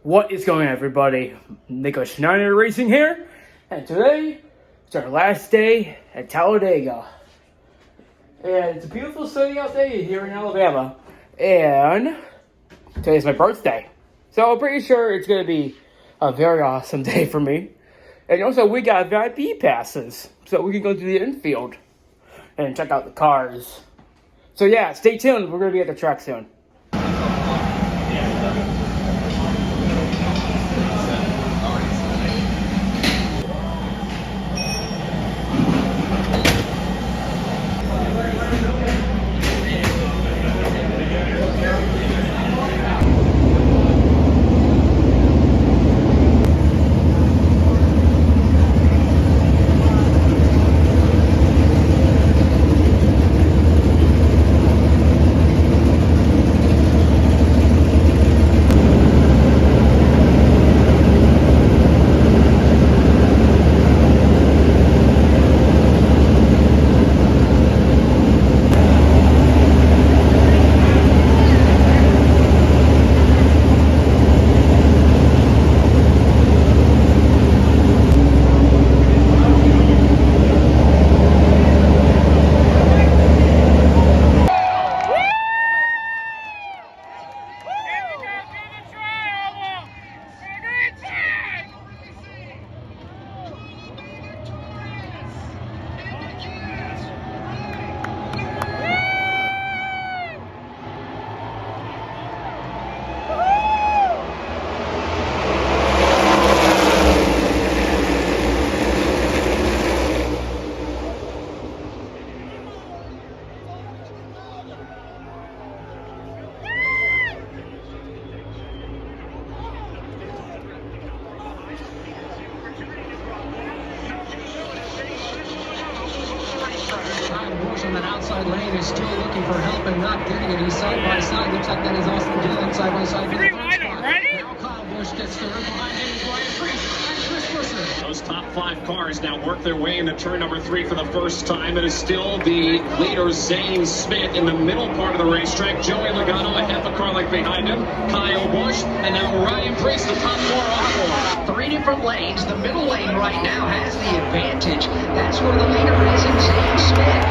What is going on, everybody? Nicholas Schneider Racing here, and today it's our last day at Talladega. And it's a beautiful sunny out day here in Alabama, and today's my birthday. So I'm pretty sure it's going to be a very awesome day for me. And also, we got VIP passes, so we can go to the infield and check out the cars. So yeah, stay tuned. We're going to be at the track soon. On that outside lane is still looking for help and not getting it. He's side by side. Looks like that is Austin Dillon side by side. Now Kyle Busch gets third. Behind him is Ryan Preece and Chris Busser. Those top five cars now work their way into turn number 3 for the first time. It is still the leader Zane Smith in the middle part of the racetrack. Joey Logano a half a car length behind him. Kyle Busch and now Ryan Preece, the top four on board. 3 different lanes. The middle lane right now has the advantage. That's where the leader is in Zane Smith.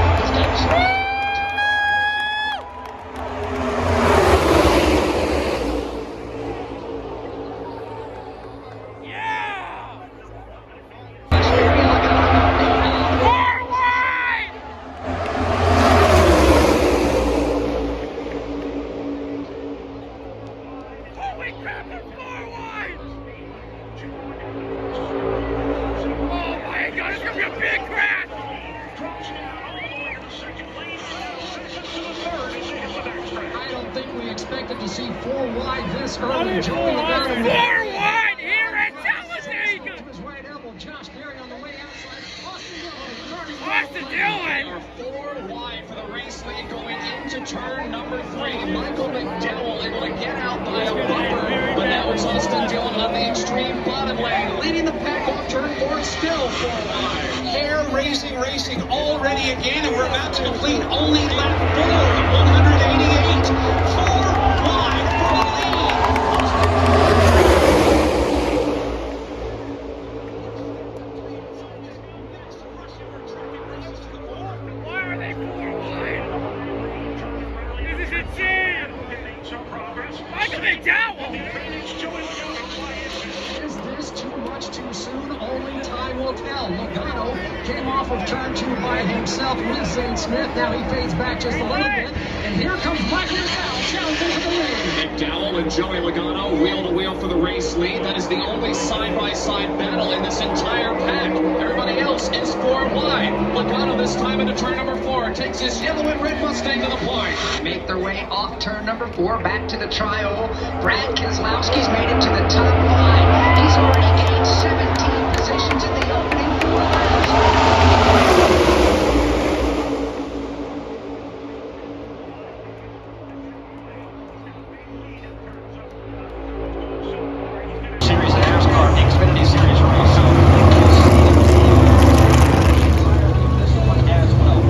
Expected to see 4 wide this early. Joey Logano 4 wide here at Talladega. To his right elbow, Josh Berry on the way outside. Austin Dillon. 4 wide for the race lead going into turn number 3. Michael McDowell able to get out by a bumper, but now it's Austin Dillon on the extreme bottom lane, leading the pack off turn 4, still 4 wide. Hair racing already again, and we're about to complete only lap 4 of 188. 4 wide for the lead. Why are they 4 wide? This is insane. Michael McDowell. Is this too much too soon? Only time will tell. Logano came off of turn 2 by himself with Zane Smith. Now he fades back just a little bit. And here comes Michael McDowell challenging for the lead. McDowell and Joey Logano wheel to wheel for the race lead. That is the only side-by-side battle in this entire pack. Everybody else is 4 wide. Logano this time into turn number 4 takes his yellow and red Mustang to the point. Make their way off turn number 4 back to the tri-oval. Brad Keselowski's made it to the top 5. He's already gained 17 positions in the opening 4 laps. Series of NASCAR, the Xfinity Series race. This one as well.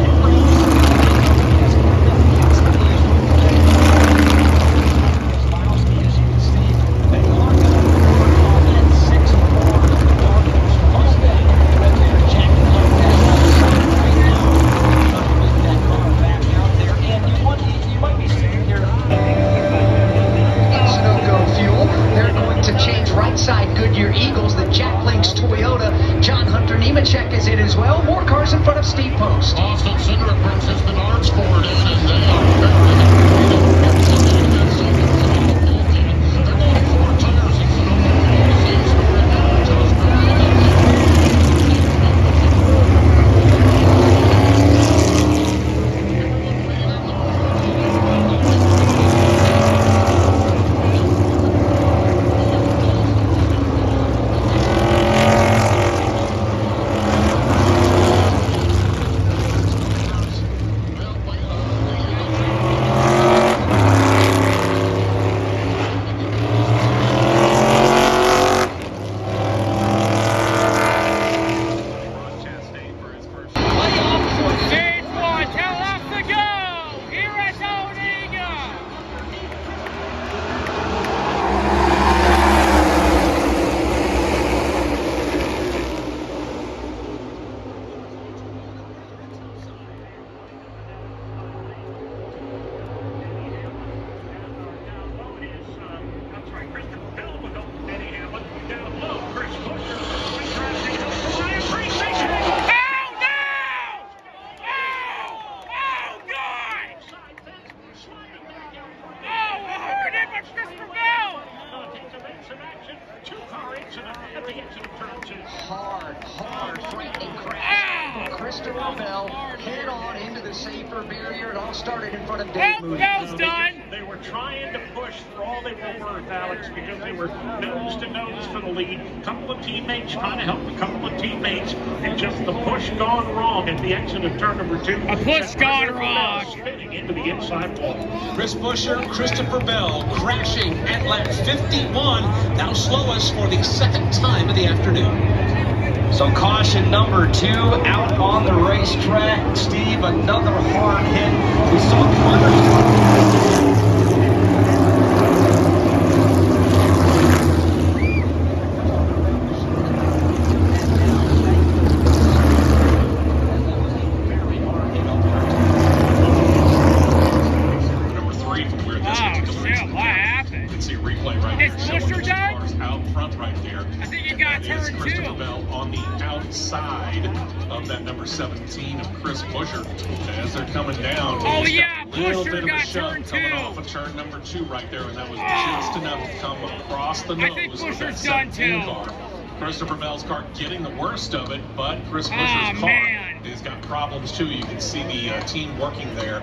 Keselowski, as you can see, they are front of Steve Post. Austin Cindric brings his Menards Ford in, and they are very happy. That second Sonoma pole team. They're loading 4 tires in Sonoma pole. Same story here at Hard, frightening crash. Christopher Bell head on into the safer barrier. It all started in front of Dave Moody. They were trying to push for all they were worth, Alex, because they were nose to nose for the lead. A couple of teammates trying to help a couple of teammates, and just the push gone wrong at the exit of turn number 2. A push gone wrong. Spinning into the inside wall. Chris Buescher, Christopher Bell crashing at lap 51. That'll slow us for the second time of the afternoon. So caution number 2 out on the racetrack. Steve, another hard hit. We saw Number 3 from where this Oh, was going. shit, what happened? You can see a replay right Is here. Buescher Showing those done? cars out front right there. I think he got And that is turn Christopher 2. Bell on the outside of that number 17 of Chris Buescher. As they're coming down, Oh, he's yeah, got a little Buescher bit of a got shove turn coming 2. off of turn number 2 right there, and that was Oh. just enough to come across the I nose think of that Buescher's done 17 too. car. Christopher Bell's car getting the worst of it, but Chris Oh, Buescher's car man. has got problems too. You can see the team working there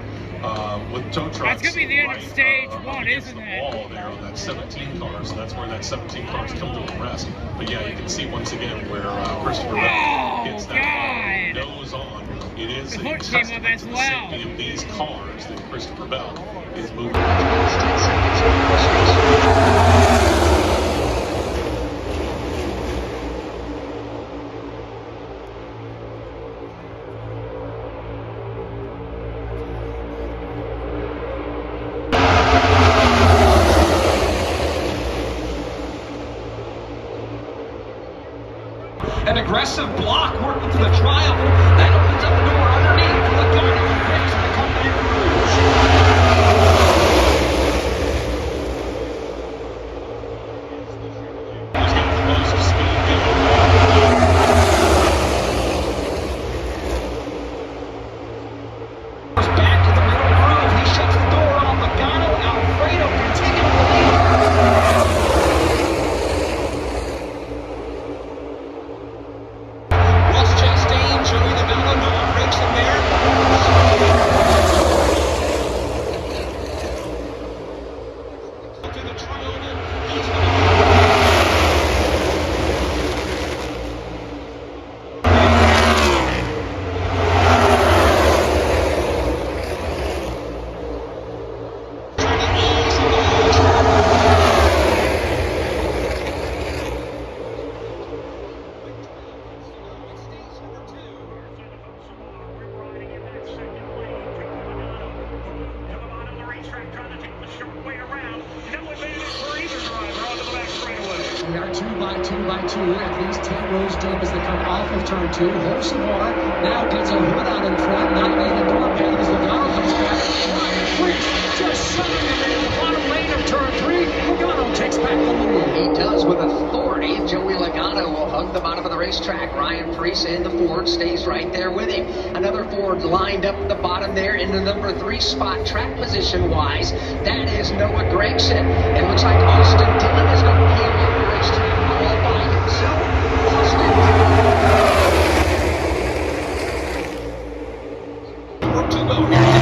with tow trucks. That's gonna be the end of right, stage up 1, against isn't the it? wall there on that 17 car, so that's where that 17 car's come to a rest. But yeah, you can see once again where Christopher Bell Oh, gets that car God. nose on. It is The a hook came up testament as to the well. safety of these cars that Christopher Bell is moving. 10 seconds for the race. An aggressive block working to the triangle. That opens up the door underneath for Logano. Breaks the company He's got explosive speed going. back to the middle groove. He shuts the door off. Logano, Alfredo continue to lead. Ross Chastain, Joey Logano, Noah breaks him there. To the triangle. Trying to ease the We are 2 by 2 by 2, at least 10 rows deep as they come off of turn 2. Horsewar now gets a hood out in front, not needing the door pan as Logano comes back. Ryan Freaks just shoving him into the bottom lane of turn 3. Logano takes back the lead. He does with authority. Joey Logano Logano will hug the bottom of the racetrack. Ryan Preece in the Ford stays right there with him. Another Ford lined up at the bottom there in the number 3 spot, track position wise. That is Noah Gragson. It looks like Austin Dillon is going to be on the racetrack all by himself. Austin Dillon. Number 2 go now.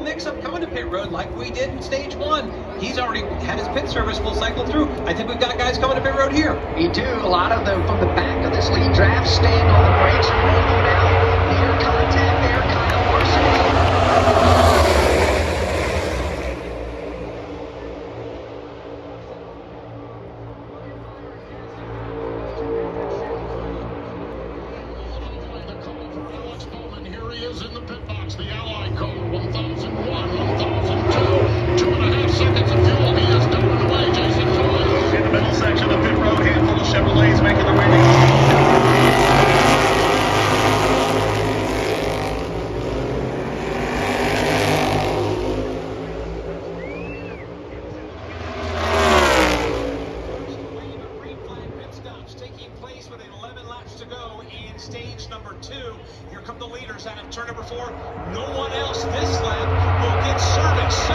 Mix-up coming to pit road like we did in stage 1. He's already had his pit service full cycle through. I think we've got guys coming to pit road here. We do. A lot of them from the back of this lead draft stand on the brakes and roll them out. Near contact there, Kyle Larson. Here he is in the pit box. The Ally code 1001, 1002. 2.5 seconds of fuel. He is down and away. Jason Toy. In the middle section of the pit road, handful of Chevrolets making their way to stage number 2. Here come the leaders out of turn number 4. No one else this lap will get service. So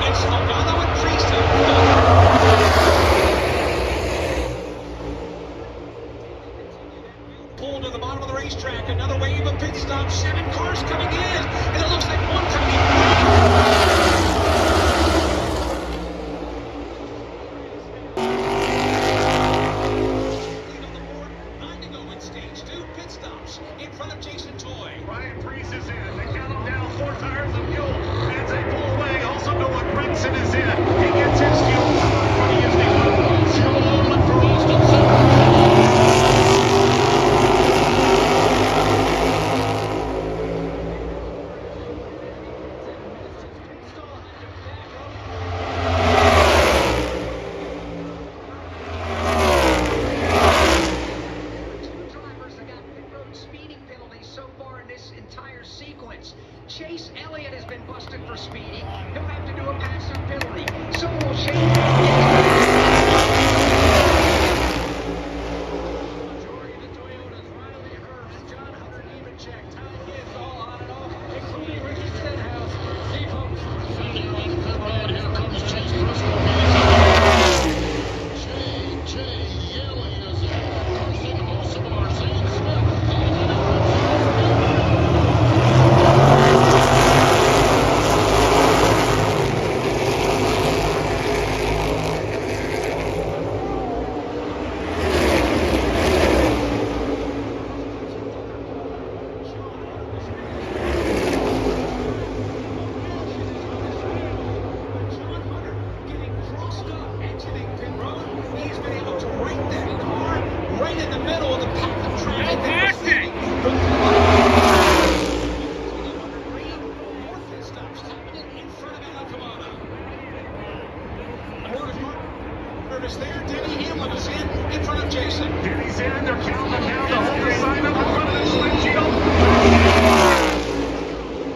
it's Logano and Preece. Pull to the bottom of the racetrack. Another wave of pit stops. 7 cars coming in. And it looks like one coming in. 9 to go in stage 2. Pit stops in front of Jason Toy. Ryan Preece is in. They count him down 4 tires of fuel. As they pull away, also Noah Gragson is in. He gets his fuel. He is the fuel moment for Austin Chase Elliott has been busted for speeding. He'll have to do a passive penalty. So will Shane. There, Denny Hamlin is in front of Jason. Denny's in. They're counting him down to hold the sign up in front of this windshield.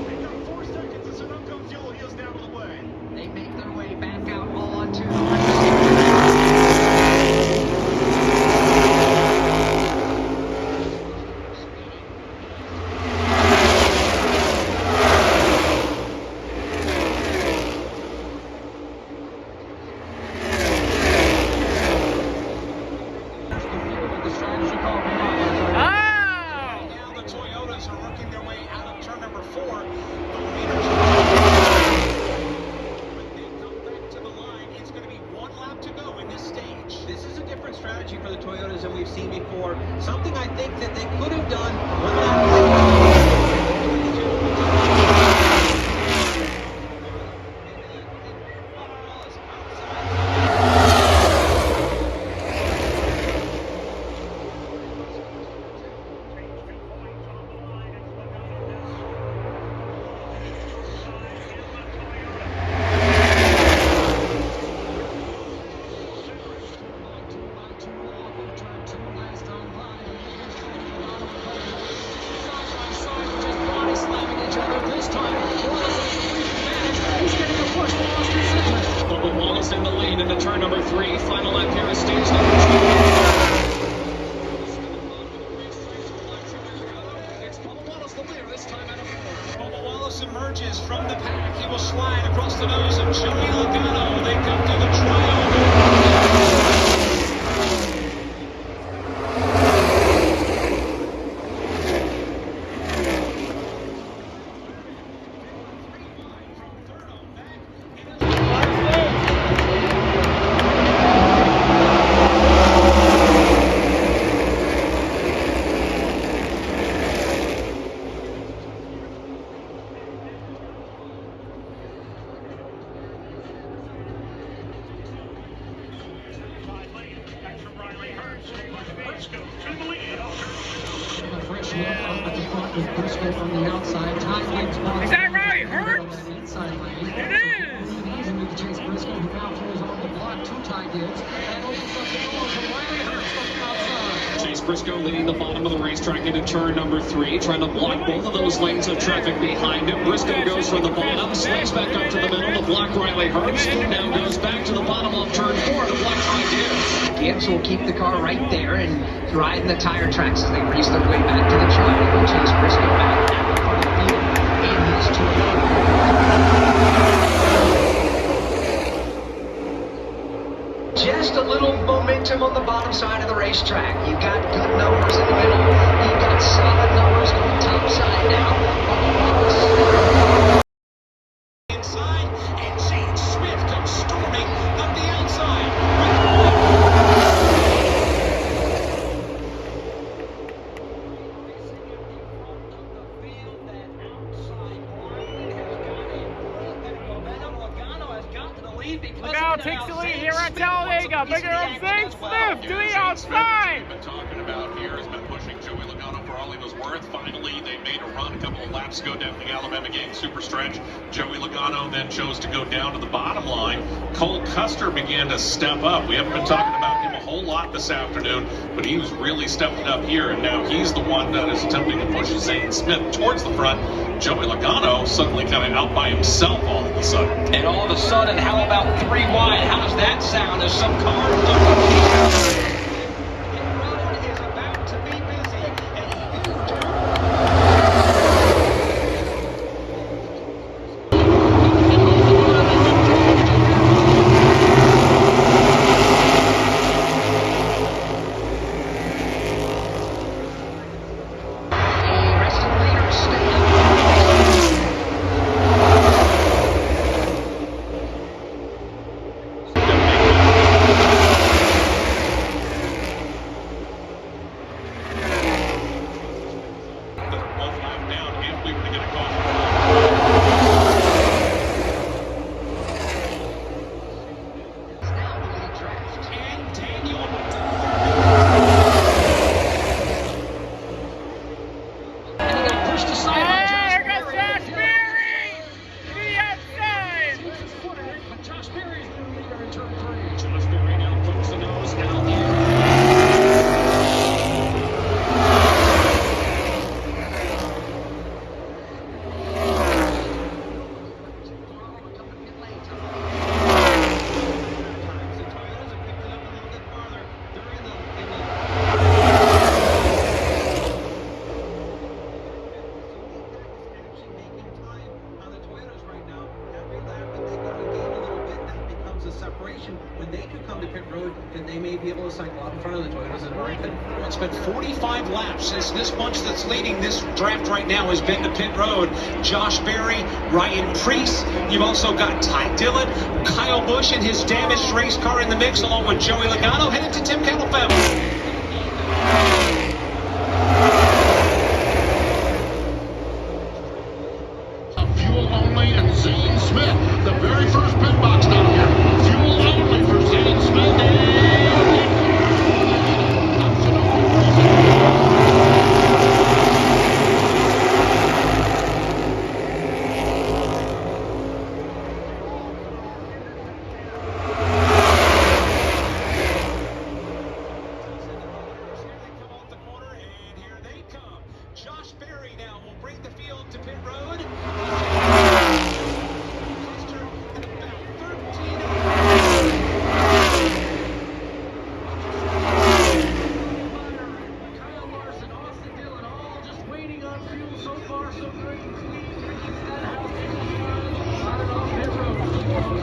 They've got 4 seconds of Sunoco fuel. He is down to the way. They make their way back out onto strategy for the Toyotas than we've seen before. Something I think that they could have done one lap. 3. Final lap here is stage number 2. It's Bubba Wallace the leader this time out of 4. Bubba Wallace emerges from the pack. He will slide across the nose of Joey Logano. They come to the tryover. Briscoe to the lead. A fresh look up at the front with Briscoe from the outside. Ty Gibbs Is that right, Hurts? on the inside lane. It is! Easily to chase Briscoe, who now throws on the block to Ty Gibbs. And opens up the door for Riley Hurts from the outside. Chase Briscoe leading the bottom of the racetrack into turn number 3, trying to block both of those lanes of traffic behind him. Briscoe goes from the bottom, slings back up to the middle to block Riley Hurts. Now goes back to the bottom of turn 4 to block Ty Gibbs. Gibbs will keep the car right there and ride the tire tracks as they race their way back to the track. Will chase Briscoe back at the front of the field in his Toyota. Just a little momentum on the bottom side of the racetrack. You've got good numbers in the middle. You've got solid numbers going top side now. Inside, and Zane Smith comes storming up the outside. Logano takes the lead here at Talladega. Bigger than Zane Smith to the outside. We've been talking about here has been pushing Joey Logano for all he was worth. Finally, they made a run a couple of laps ago down the Alabama game super stretch. Joey Logano then chose to go down to the bottom line. Cole Custer began to step up. We haven't been talking about him a whole lot this afternoon, but he was really stepping up here, and now he's the one that is attempting to push Zane Smith towards the front. Joey Logano suddenly kind of out by himself all of a sudden. And all of a sudden, how about 3 wide? How does that sound as some cars look? Is about to be busy, and The rest of the leaders stay up. One lap down if we were to get a call. Now the lead draft. and Daniel. And he got pushed aside by There Josh goes Berry. Josh Berry to the outside. But Josh Berry's the leader in turn 3. Josh Berry now pokes the nose out here. When they could come to pit road, then they may be able to cycle out in front of the Toyotas that are in pit. It's been 45 laps since this bunch that's leading this draft right now has been to pit road. Josh Berry, Ryan Preece. You've also got Ty Dillon, Kyle Busch and his damaged race car in the mix, along with Joey Logano headed to Tim Kettlefeld. Fuel only and Zane Smith, the very first pit box down here. Fuel only for Zane Smith. Josh Berry now will bring the field to pit road. Custer at about 13. so far so good. Started off pit road.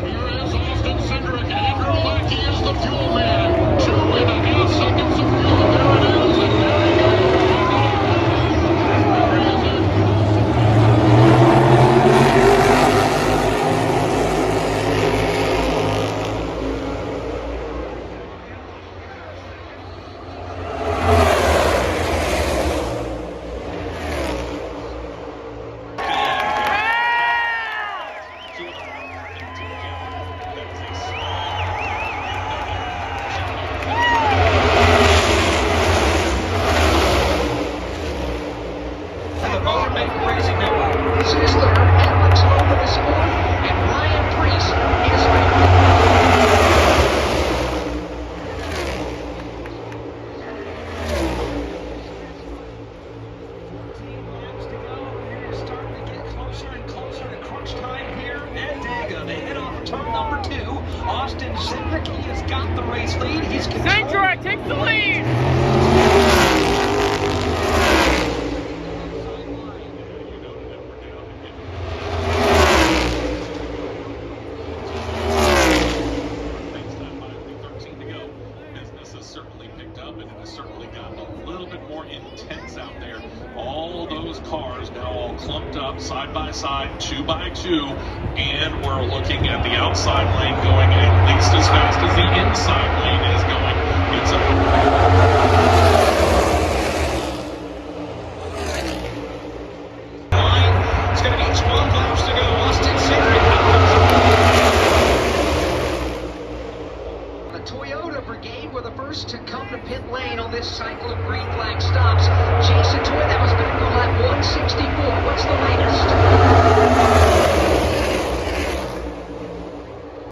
Here is Austin Cindric. Andrew Lackey is the fuel man. 2.5 seconds of fuel. There it is, and there he goes. Where is it? Austin Cindric, he has got the race lead. He's Cindric takes the lead. Certainly picked up, and it has certainly gotten a little bit more intense out there. All those cars now all clumped up side by side, 2 by 2, and we're looking at the outside lane going at least as fast as the inside lane is going. It's It's going to be 12 laps to go. Austin Cindric. The Toyota Brigade were the first to come to pit lane on this cycle of green flag stops. Jason Toy, that was back on lap 164. What's the latest?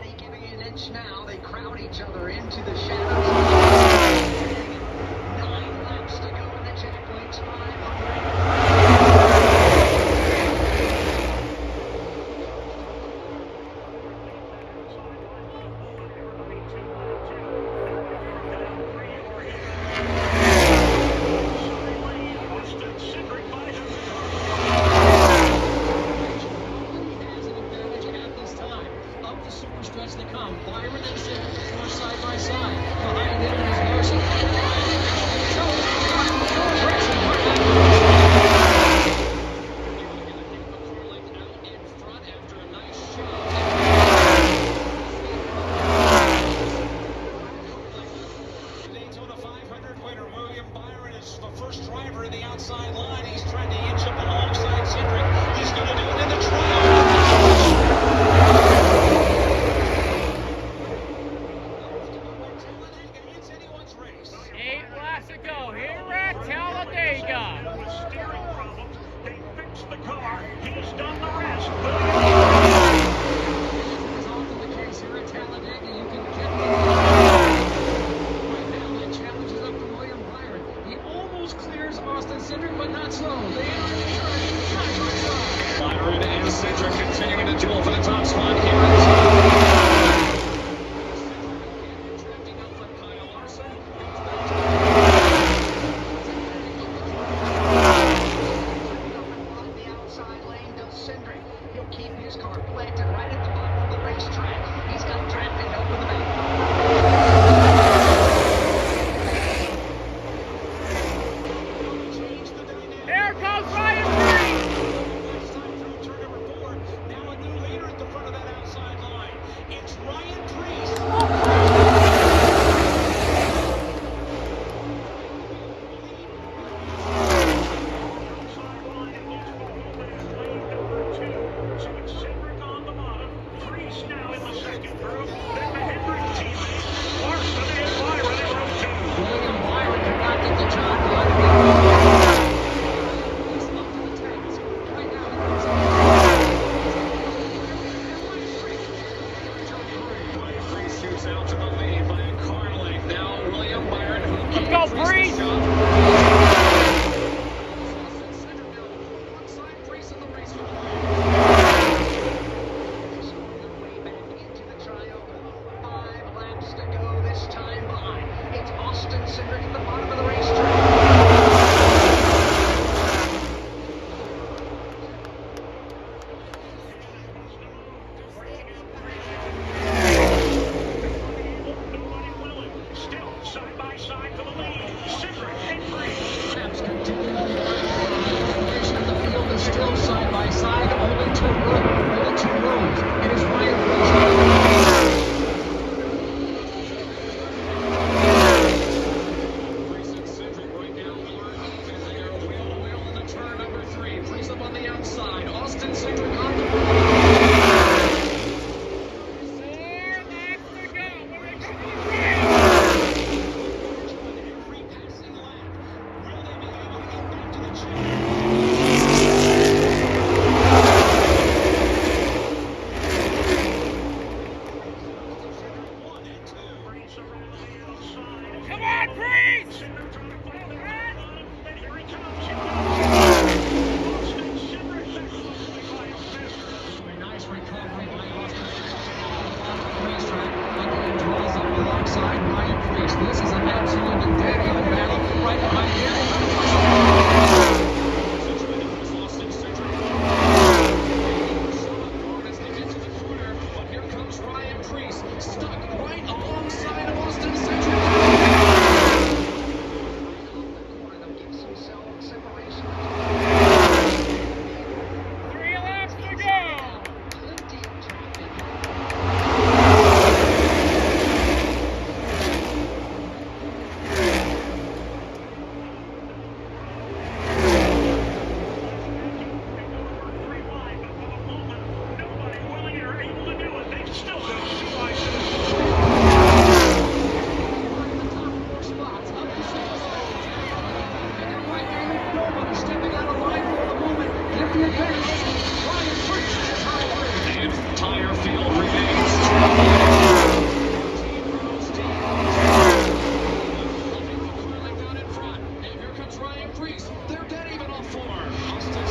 They giving an inch now. They crowd each other into the shadows. 9 laps to go in the Jack Links 500. Stretch to come. Byron and Cindric are side by side. Behind them is Larson. Out in front after a nice shot. Daytona 500 winner William Byron is the first driver in the outside line. He's trying to inch up alongside Cindric. He's going to do it in the trial. It's anyone's race. 8 laps to go. Here at Talladega. With steering problems, they fixed the car. He's done the rest. As is often the case here at Talladega, you can get right now. The challenge is up to William Byron. He almost clears Austin Cindric, but not so. They are side by side. Byron and Cindric continuing to duel for the top spot here. Drifting up for Kyle Larson. The outside lane does Cindric. He'll keep his car planted right at the bottom of the racetrack. He's got traffic open the back. Change the dynamic. Here comes Ryan Green. Last time through turn number 4. Now a new leader at the front of that outside line. It's Ryan Priest. So it's Cindric on the bottom. Priest now in the second group. Then the Hendrick teammates. Larson and Byron in row 2. William Byron could not get the job done. He's up to the task. Right now, Ryan Priest shoots out to the lead by a car length. Now William Byron, who Let's go, Priest. It's Austin Cindric at the bottom of the racetrack. pit road. All two roads. It is Ryan Preece. Preece and Cedric right now are even there. Wheel to wheel in the turn number 3. Preece up on the outside. Austin Cedric on the every passing lap. Will they be able to get back to the one and two. Come on, Priest! And here he comes. Nice recovery by Austin. Racetrack. Again, draws up alongside Ryan Preece. This is an absolutely dead-even battle. Right behind here. Austin Cedric. As they get to the corner, but here comes Ryan Preece, stuck right alongside of Austin Cedric. And entire field remains. Down in front. And here comes Ryan Preece. They're dead even on 4. Austin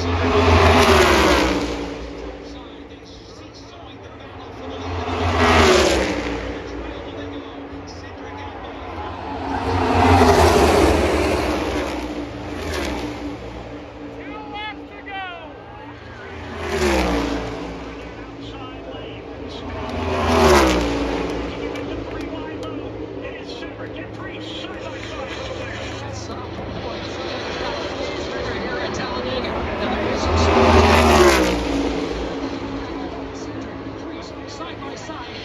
Here at Talladega. Side by side.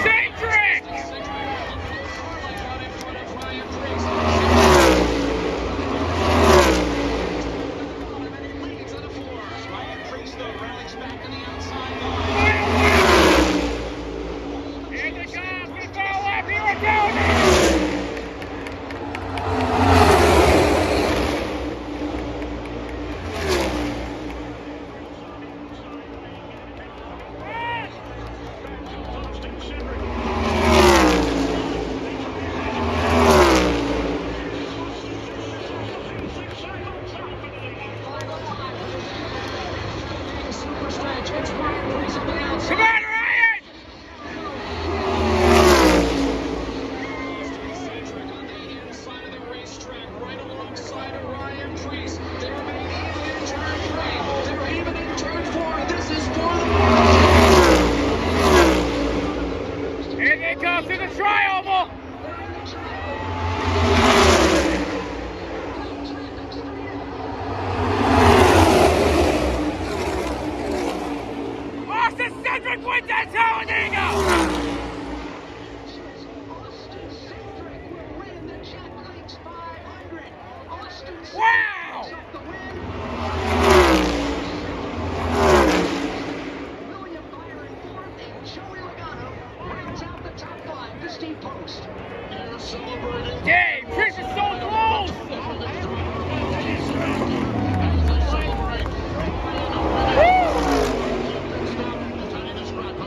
Cedric! Here they come! Good foul lap! Here we go! Super stretch. It's Ryan Preece on the outside. Come on, Ryan! Cedric on the inside of the racetrack, right alongside of Ryan Preece. They're even in turn 3. They're even in turn 4. This is for the Here they come to the tri-oval! Austin Cedric wins at Talladega! Wow! William Byron fourth and Joey Logano rounds out the top 5 to Steve Post. Dang, Chris is so close!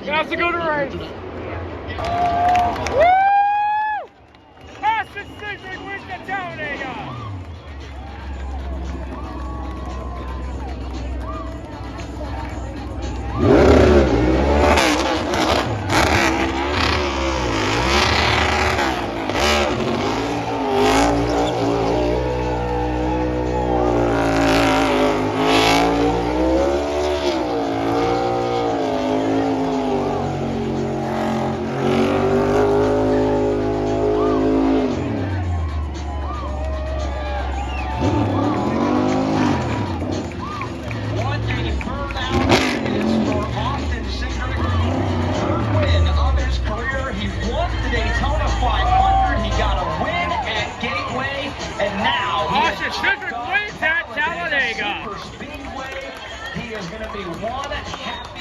That's a good race! Woo! Austin Cedric wins the Talladega! Talladega. Superspeedway. He is going to be one happy